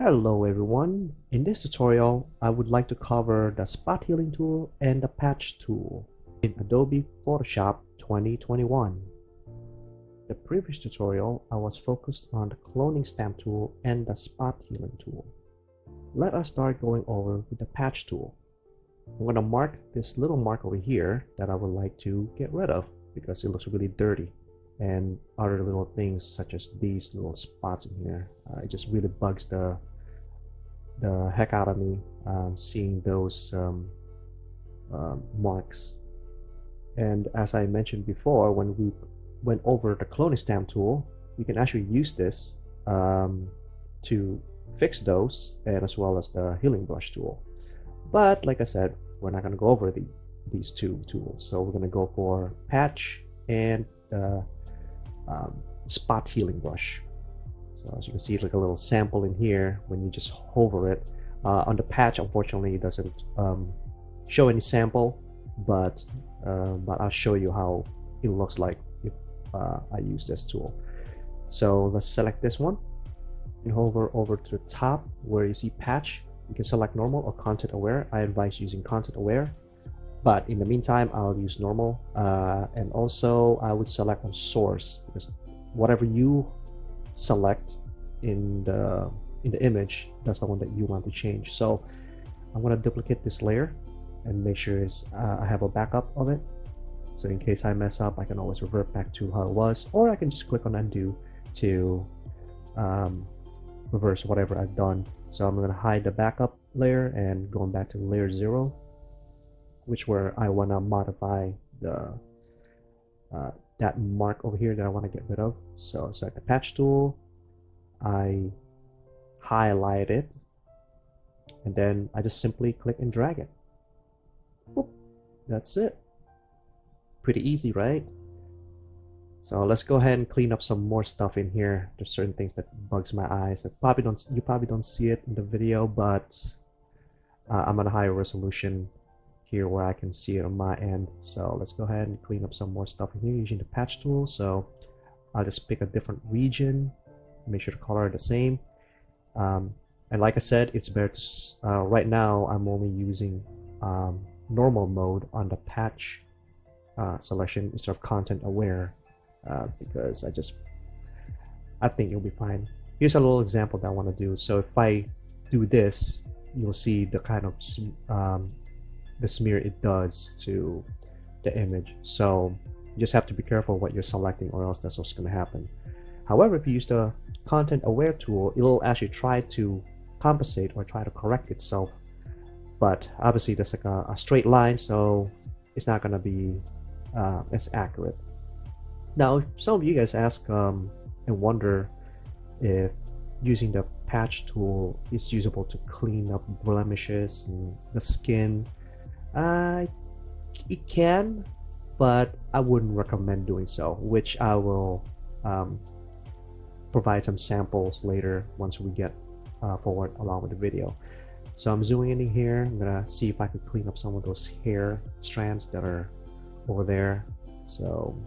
Hello everyone, in this tutorial I would like to cover the spot healing tool and the patch tool in Adobe Photoshop 2021. The previous tutorial I was focused on the cloning stamp tool and the spot healing tool. Let us start going over with the patch tool. I'm going to mark this little mark over here that I would like to get rid of because it looks really dirty, and other little things such as these little spots in here. It just really bugs the heck out of me seeing those marks. And as I mentioned before, when we went over the cloning stamp tool, you can actually use this to fix those, and as well as the healing brush tool. But like I said, we're not going to go over these two tools, so we're going to go for patch and spot healing brush. So as you can see, it's like a little sample in here when you just hover it. On the patch, unfortunately, it doesn't show any sample, but I'll show you how it looks like if I use this tool. So let's select this one and hover over to the top where you see patch. You can select normal or content aware. I advise using content aware, but in the meantime, I'll use normal. And also, I would select on source, because whatever you select in the image, that's the one that you want to change. So I'm going to duplicate this layer and make sure I have a backup of it, so in case I mess up I can always revert back to how it was, or I can just click on undo to reverse whatever I've done. So I'm going to hide the backup layer and going back to layer 0, which where I want to modify the that mark over here that I want to get rid of. So select the patch tool, I highlight it, and then I just simply click and drag it. Boop. That's it. Pretty easy, right? So let's go ahead and clean up some more stuff in here. There's certain things that bugs my eyes. You probably don't see it in the video, but I'm at a higher resolution here where I can see it on my end. So let's go ahead and clean up some more stuff in here using the patch tool. So I'll just pick a different region, make sure the color are the same. And like I said, it's better to right now I'm only using normal mode on the patch selection instead of content aware, because I think it'll be fine. Here's a little example that I want to do. So if I do this, you'll see the kind of the smear it does to the image. So you just have to be careful what you're selecting, or else that's what's going to happen. However, if you use the content aware tool, it'll actually try to compensate or try to correct itself, but obviously there's like a straight line, so it's not going to be as accurate. Now, if some of you guys ask and wonder if using the patch tool is usable to clean up blemishes and the skin, it can, but I wouldn't recommend doing so, which I will provide some samples later once we get forward along with the video. So I'm zooming in here. I'm gonna see if I can clean up some of those hair strands that are over there. So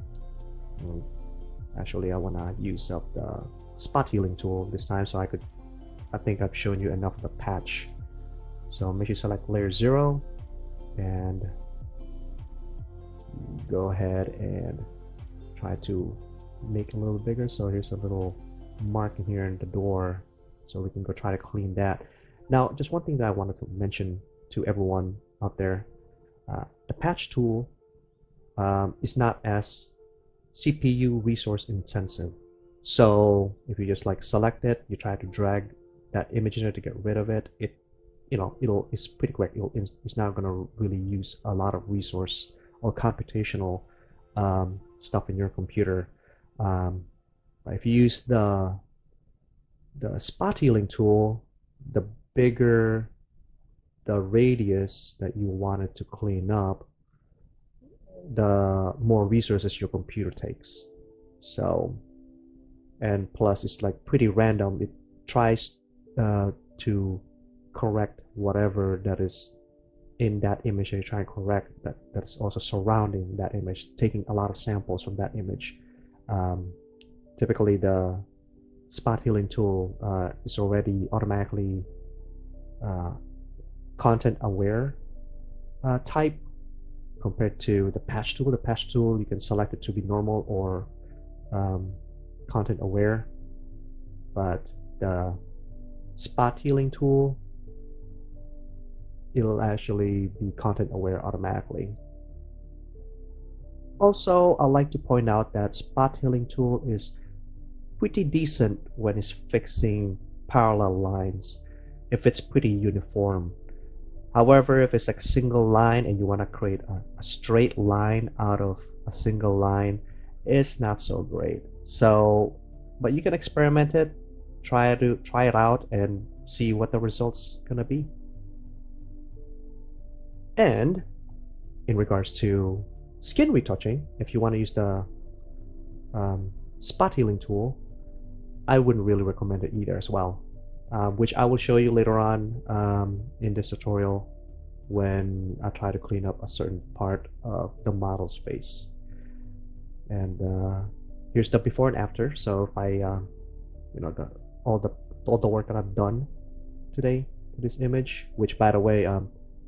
actually I want to use up the spot healing tool this time, so I think I've shown you enough of the patch. So make sure you select layer 0 and go ahead and try to make it a little bigger. So here's a little mark in here in the door, so we can go try to clean that. Now, just one thing that I wanted to mention to everyone out there, the patch tool is not as CPU resource intensive. So if you just like select it, you try to drag that image in there to get rid of it, it's pretty quick. It's not going to really use a lot of resource or computational stuff in your computer. If you use the spot healing tool, the bigger the radius that you wanted to clean up, the more resources your computer takes. So, and plus it's like pretty random. It tries to correct whatever that is in that image that you're trying to correct, that's also surrounding that image, taking a lot of samples from that image. Typically the spot healing tool is already automatically uh, content aware type compared to the patch tool. The patch tool, you can select it to be normal or content aware, but the spot healing tool, it'll actually be content aware automatically. Also, I'd like to point out that spot healing tool is pretty decent when it's fixing parallel lines if it's pretty uniform. However, if it's like a single line and you want to create a straight line out of a single line, it's not so great. So, but you can experiment it, try it out and see what the results gonna be. And in regards to skin retouching, if you want to use the spot healing tool, I wouldn't really recommend it either as well, which I will show you later on in this tutorial when I try to clean up a certain part of the model's face. And here's the before and after. So if I, you know, all the work that I've done today to this image, which by the way,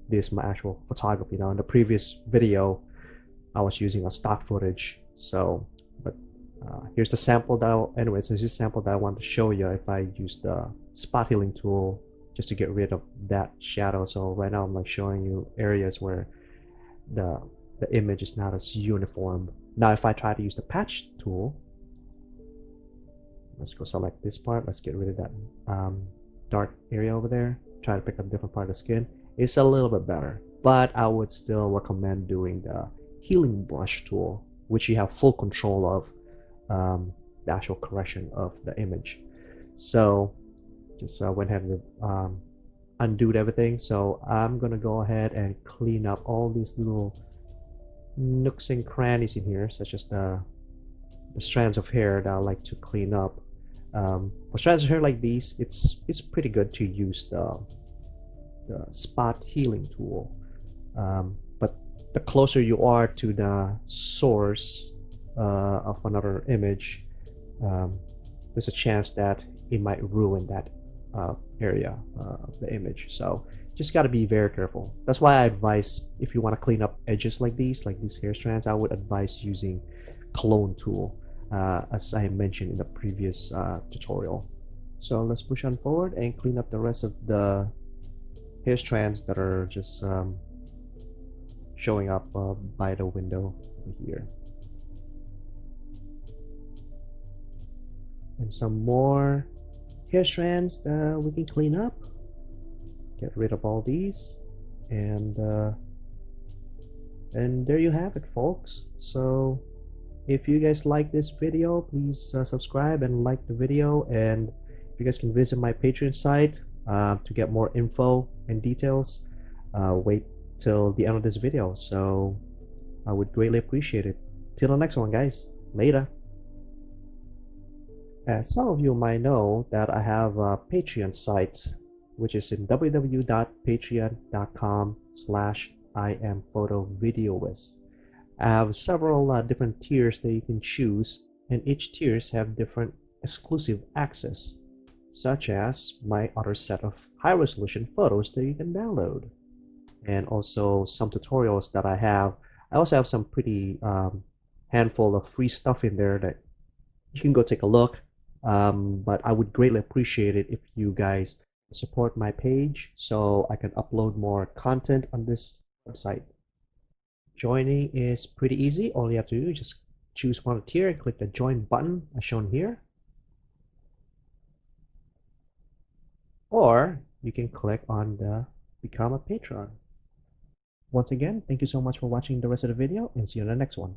this is my actual photography. Now in the previous video, I was using a stock footage. So, but here's the sample that anyways, this is a sample that I want to show you if I use the spot healing tool just to get rid of that shadow. So right now I'm like showing you areas where the image is not as uniform. Now if I try to use the patch tool, let's go select this part, let's get rid of that dark area over there, try to pick up a different part of the skin. It's a little bit better, but I would still recommend doing the healing brush tool, which you have full control of the actual correction of the image. So just went ahead and undid everything. So I'm gonna go ahead and clean up all these little nooks and crannies in here, such as the strands of hair that I like to clean up. For strands of hair like these, it's pretty good to use the spot healing tool, but the closer you are to the source of another image, there's a chance that it might ruin that area of the image. So just got to be very careful. That's why I advise, if you want to clean up edges like these hair strands, I would advise using clone tool, as I mentioned in the previous tutorial. So let's push on forward and clean up the rest of the hair strands that are just showing up by the window here. And some more hair strands that we can clean up. Get rid of all these, and there you have it, folks. So if you guys like this video, please subscribe and like the video, and you guys can visit my Patreon site to get more info and details. Wait till the end of this video, so I would greatly appreciate it. Till the next one, guys. Later. As some of you might know that I have a Patreon site, which is in www.patreon.com/IamPhotoVideoist. I have several different tiers that you can choose, and each tiers have different exclusive access, such as my other set of high-resolution photos that you can download, and also some tutorials that I have. I also have some pretty handful of free stuff in there that you can go take a look. But I would greatly appreciate it if you guys support my page so I can upload more content on this website. Joining is pretty easy. All you have to do is just choose one tier and click the join button as shown here. Or you can click on the become a patron. Once again, thank you so much for watching the rest of the video, and see you in the next one.